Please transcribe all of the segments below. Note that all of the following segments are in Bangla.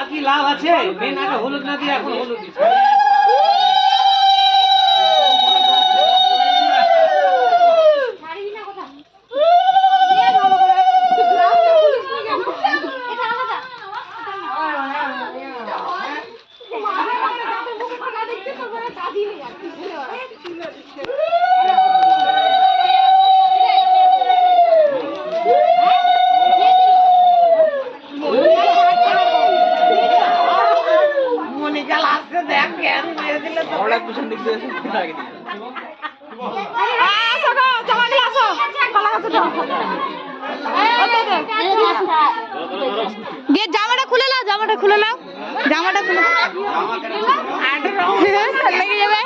কি লাভ আছে? মেন আগে হলুদ না দিয়ে এখন হলুদ দিচ্ছে। জামাটা খুলে নাও, জামাটা খুলে নাও, জামাটা খুলে লেগে যাবে।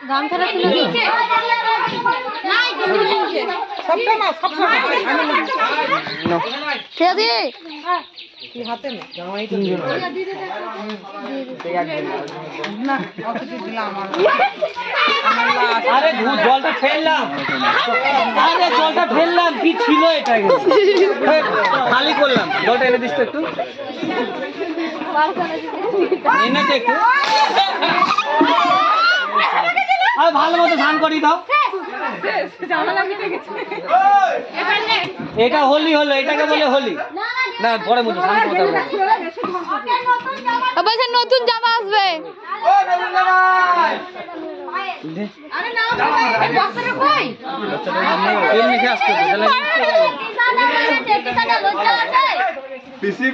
গামছাটা তুলে দিচ্ছে আরে জলটা ফেললাম, আরে জলটা ফেললাম, কি ছিল এটা? খালি করলাম, জলটা এনে দিস তো একটু, এনে তো একটু। আর ভালো মতো স্নান করিয়ে দাও। এটা হোলি হলো, এটাকে বলে হোলি না, পরে মতো স্নান করতে হবে। বলছে নতুন জামা আসবে। এমনি আসতে পিসি